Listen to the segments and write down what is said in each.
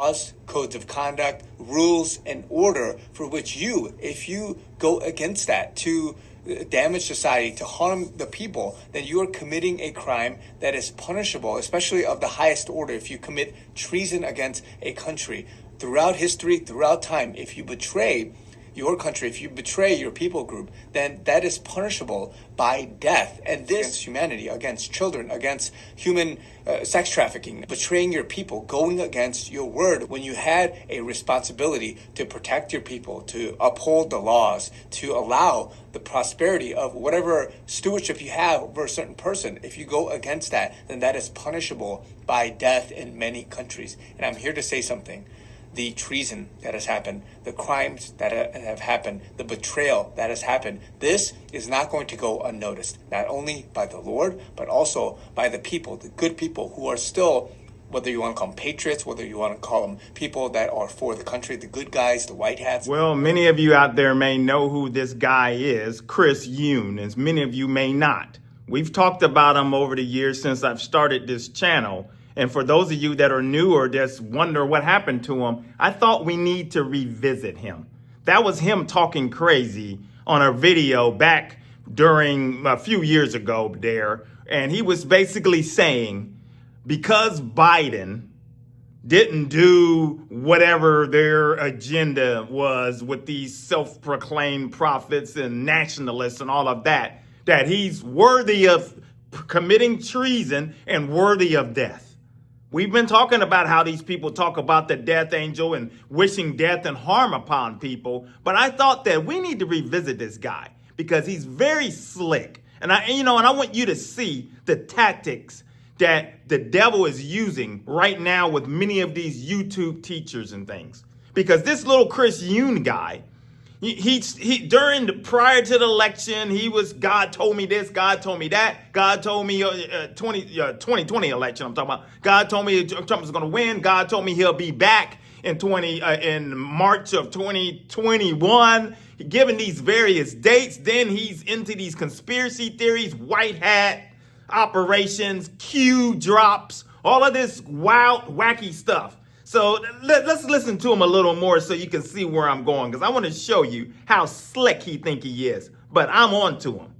laws, codes of conduct, rules, and order for which you, if you go against that to damage society, to harm the people, then you are committing a crime that is punishable, especially of the highest order. If you commit treason against a country, throughout history, throughout time, if you betray your country, if you betray your people group, then that is punishable by death. And this against humanity, against children, against human sex trafficking, betraying your people, going against your word when you had a responsibility to protect your people, to uphold the laws, to allow the prosperity of whatever stewardship you have over a certain person. If you go against that, then that is punishable by death in many countries. And I'm here to say something. The treason that has happened, the crimes that have happened, the betrayal that has happened, this is not going to go unnoticed, not only by the Lord, but also by the people, the good people who are still, whether you want to call them patriots, whether you want to call them people that are for the country, the good guys, the white hats. Well, many of you out there may know who this guy is, Chris Yoon, as many of you may not. We've talked about him over the years since I've started this channel. And for those of you that are new or just wonder what happened to him, I thought we need to revisit him. That was him talking crazy on a video back during a few years ago there. And he was basically saying, because Biden didn't do whatever their agenda was with these self-proclaimed prophets and nationalists and all of that, that he's worthy of committing treason and worthy of death. We've been talking about how these people talk about the death angel and wishing death and harm upon people. But I thought that we need to revisit this guy because he's very slick. And I want you to see the tactics that the devil is using right now with many of these YouTube teachers and things. Because this little Chris Yoon guy, prior to the election, he was, God told me this, God told me that, God told me 2020 election I'm talking about. God told me Trump is going to win. God told me he'll be back in March of 2021, given these various dates. Then he's into these conspiracy theories, white hat operations, Q drops, all of this wild, wacky stuff. So let's listen to him a little more so you can see where I'm going, because I want to show you how slick he think he is. But I'm on to him.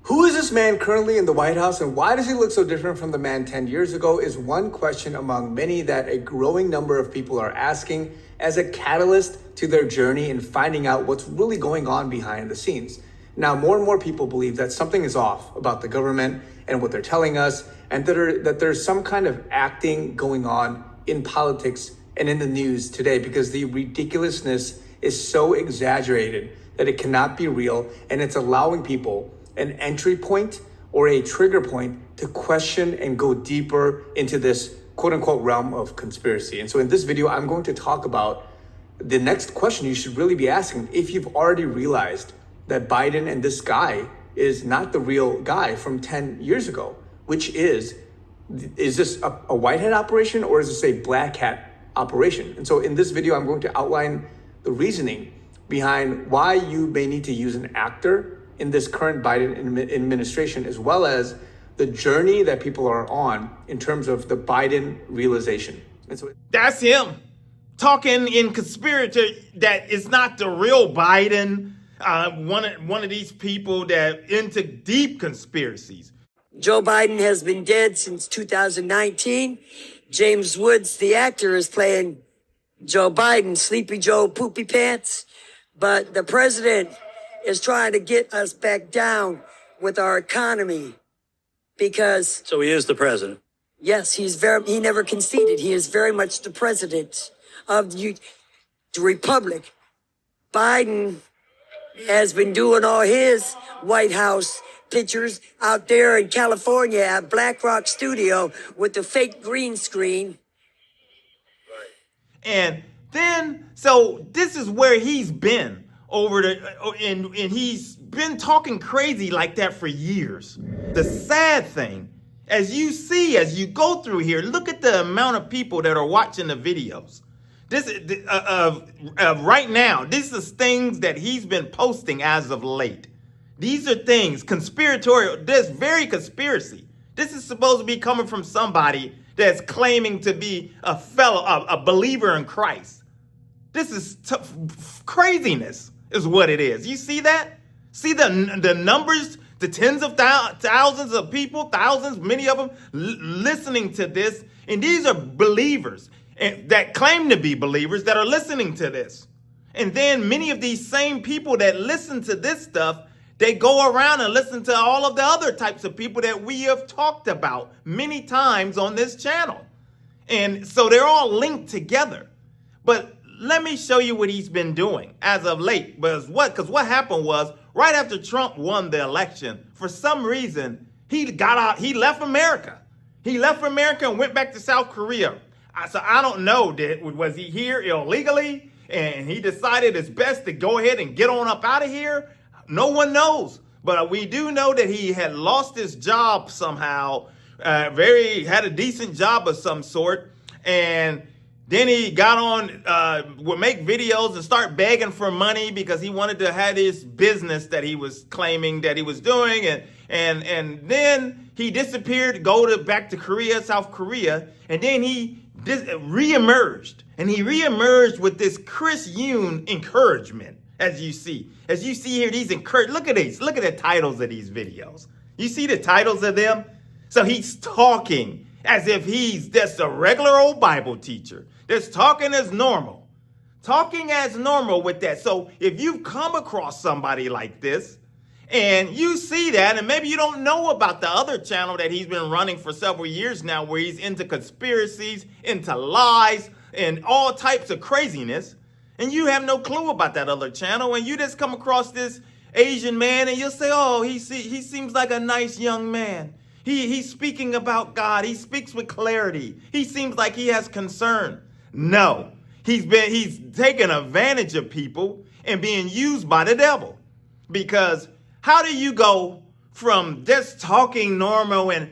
Who is this man currently in the White House, and why does he look so different from the man 10 years ago is one question among many that a growing number of people are asking as a catalyst to their journey in finding out what's really going on behind the scenes. Now, more and more people believe that something is off about the government and what they're telling us, and that there's some kind of acting going on in politics and in the news today because the ridiculousness is so exaggerated that it cannot be real, and it's allowing people an entry point or a trigger point to question and go deeper into this quote-unquote realm of conspiracy. And so in this video, I'm going to talk about the next question you should really be asking if you've already realized that Biden and this guy is not the real guy from 10 years ago, which is this a white hat operation or is this a black hat operation? And so in this video, I'm going to outline the reasoning behind why you may need to use an actor in this current Biden administration, as well as the journey that people are on in terms of the Biden realization. And so that's him talking in conspiracy that it's not the real Biden, one of these people that into deep conspiracies. Joe Biden has been dead since 2019. James Woods, the actor, is playing Joe Biden, Sleepy Joe Poopy Pants. But the president is trying to get us back down with our economy because... So he is the president? Yes, he never conceded. He is very much the president of the republic. Biden has been doing all his White House pictures out there in California at Black Rock Studio with the fake green screen. And then, so this is where he's been and he's been talking crazy like that for years. The sad thing, as you go through here, look at the amount of people that are watching the videos. This right now, this is things that he's been posting as of late. These are things, conspiratorial, this very conspiracy. This is supposed to be coming from somebody that's claiming to be a believer in Christ. This is craziness is what it is. You see that? See the numbers, the tens of thousands of people, thousands, many of them listening to this. And these are believers that claim to be believers that are listening to this. And then many of these same people that listen to this stuff, they go around and listen to all of the other types of people that we have talked about many times on this channel. And so they're all linked together. But let me show you what he's been doing as of late. Because what happened was right after Trump won the election, for some reason, he left America. He left America and went back to South Korea. So I don't know, was he here illegally and he decided it's best to go ahead and get on up out of here? No one knows. But we do know that he had lost his job somehow, had a decent job of some sort. And then he got on, would make videos and start begging for money because he wanted to have this business that he was claiming that he was doing. And then he disappeared, back to Korea, South Korea. And then he reemerged. And he reemerged with this Chris Yoon encouragement, as you see. As you see here, these look at these. Look at the titles of these videos. You see the titles of them? So he's talking as if he's just a regular old Bible teacher. That's talking as normal. Talking as normal with that. So if you've come across somebody like this, and you see that, and maybe you don't know about the other channel that he's been running for several years now, where he's into conspiracies, into lies, and all types of craziness, and you have no clue about that other channel, and you just come across this Asian man, and you'll say, oh, he seems like a nice young man. He's speaking about God. He speaks with clarity. He seems like he has concern. No, he's taking advantage of people and being used by the devil. Because how do you go from just talking normal and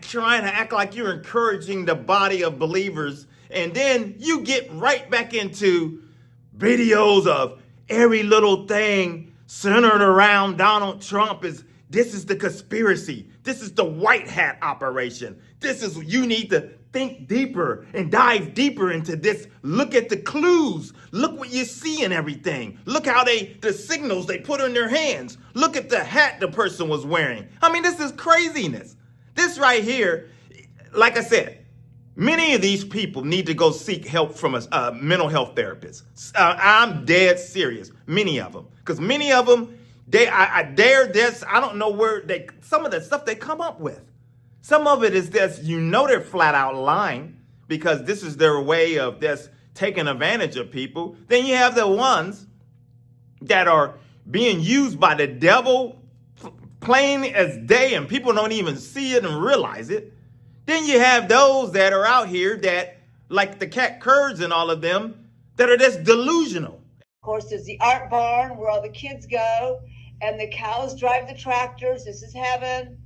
trying to act like you're encouraging the body of believers, and then you get right back into videos of every little thing centered around Donald Trump? This is the conspiracy. This is the white hat operation. You need to think deeper and dive deeper into this. Look at the clues. Look what you see in everything. Look how the signals they put in their hands. Look at the hat the person was wearing. I mean, this is craziness. This right here, like I said, many of these people need to go seek help from a mental health therapist. I'm dead serious. Many of them. Because many of them, I don't know where some of the stuff they come up with. Some of it is this, they're flat out lying because this is their way of just taking advantage of people. Then you have the ones that are being used by the devil plain as day, and people don't even see it and realize it. Then you have those that are out here that, like the Cat Kurds and all of them, that are just delusional. Of course, there's the art barn where all the kids go, and the cows drive the tractors. This is heaven,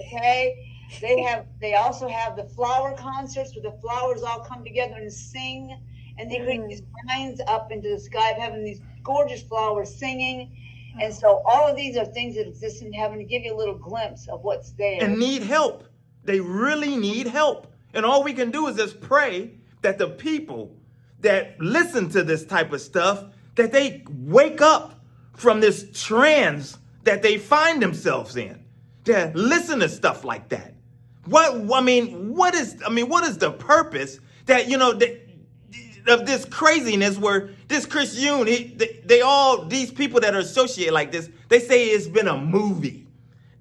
okay? They also have the flower concerts where the flowers all come together and sing, and they create these lines up into the sky of heaven, these gorgeous flowers singing. And so all of these are things that exist in heaven to give you a little glimpse of what's there. And need help. They really need help. And all we can do is just pray that the people that listen to this type of stuff, that they wake up from this trance that they find themselves in, to listen to stuff like that. What is the purpose that, of this craziness where this Chris Yoon, these people that are associated like this, they say it's been a movie.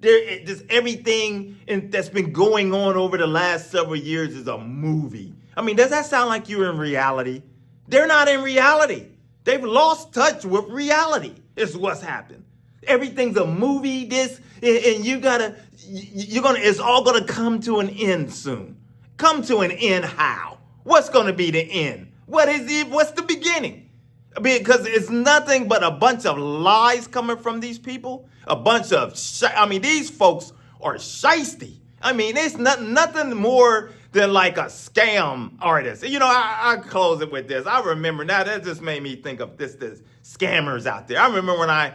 Just everything that's been going on over the last several years is a movie. I mean, does that sound like you're in reality? They're not in reality. They've lost touch with reality is what's happened. Everything's a movie, and it's all gonna come to an end soon. Come to an end how? What's gonna be the end? What's the beginning? Because it's nothing but a bunch of lies coming from these people. A bunch of, these folks are shiesty. I mean, it's nothing more than like a scam artist. I close it with this. I remember now, that just made me think of this scammers out there. I remember when I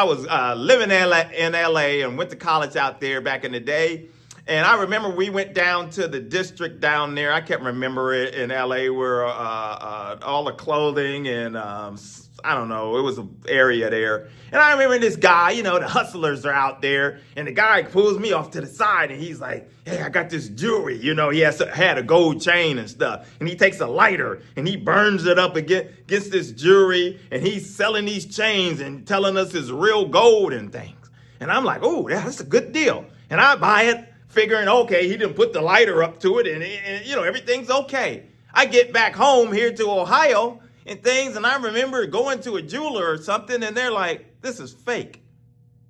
was living in LA and went to college out there back in the day, And I remember we went down to the district down there. I can't remember it, in LA, where all the clothing and I don't know, it was an area there. And I remember this guy, you know, the hustlers are out there, and the guy pulls me off to the side, and he's like, hey, I got this jewelry. You know, he had a gold chain and stuff. And he takes a lighter, and he burns it up and gets this jewelry, and he's selling these chains and telling us it's real gold and things. And I'm like, oh, that's a good deal. And I buy it, figuring, okay, he didn't put the lighter up to it, and you know, everything's okay. I get back home here to Ohio and things, and I remember going to a jeweler or something, and they're like, this is fake.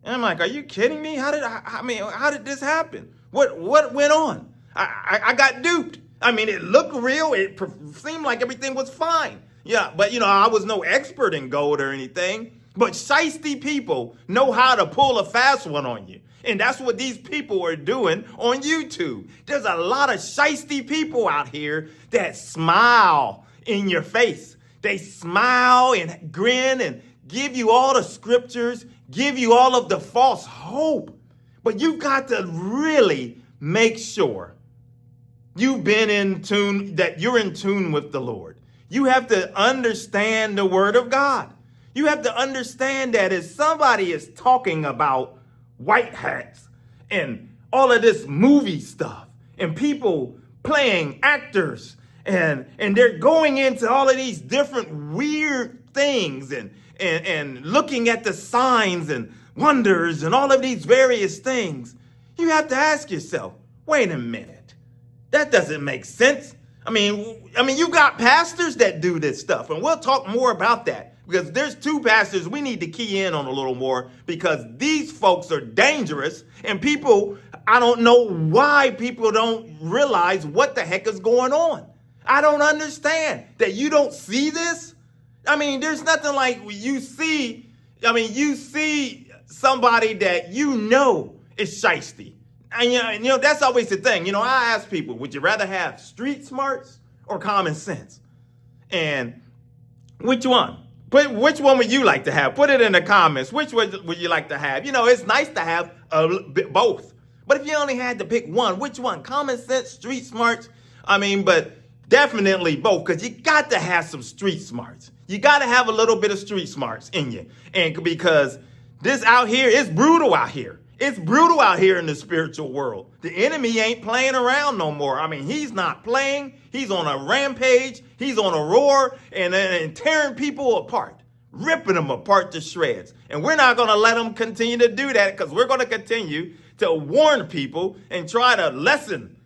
And I'm like, are you kidding me? How did this happen? What went on? I got duped. I mean, it looked real. It seemed like everything was fine. Yeah, but you know, I was no expert in gold or anything, but shiesty people know how to pull a fast one on you. And that's what these people are doing on YouTube. There's a lot of shiesty people out here that smile in your face. They smile and grin and give you all the scriptures, give you all of the false hope. But you've got to really make sure you've been in tune, that you're in tune with the Lord. You have to understand the word of God. You have to understand that if somebody is talking about white hats and all of this movie stuff and people playing actors and they're going into all of these different weird things and looking at the signs and wonders and all of these various things, you have to ask yourself, wait a minute, that doesn't make sense. I mean, you got pastors that do this stuff, and we'll talk more about that. Because there's two pastors we need to key in on a little more, because these folks are dangerous, and people, I don't know why people don't realize what the heck is going on. I don't understand that you don't see this. I mean, there's nothing like you see somebody that you know is shiesty. And you know, that's always the thing. You know, I ask people, would you rather have street smarts or common sense? And which one? But which one would you like to have? Put it in the comments. Which one would you like to have? You know, it's nice to have both. But if you only had to pick one, which one? Common sense, street smarts? But definitely both, because you got to have some street smarts. You got to have a little bit of street smarts in you. And because this out here, it's brutal out here. It's brutal out here in the spiritual world. The enemy ain't playing around no more. He's not playing. He's on a rampage. He's on a roar and tearing people apart, ripping them apart to shreds. And we're not going to let him continue to do that, because we're going to continue to warn people and try to lessen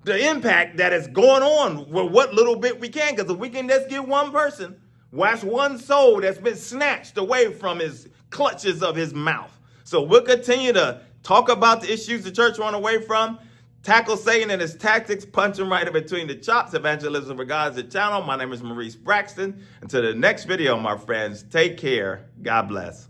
the impact that is going on with what little bit we can. Because if we can just get one person, that's one soul that's been snatched away from his clutches of his mouth. So we'll continue to talk about the issues the church run away from, tackle Satan and his tactics, punch him right in between the chops. Evangelism for God is the channel. My name is Maurice Braxton. Until the next video, my friends, take care. God bless.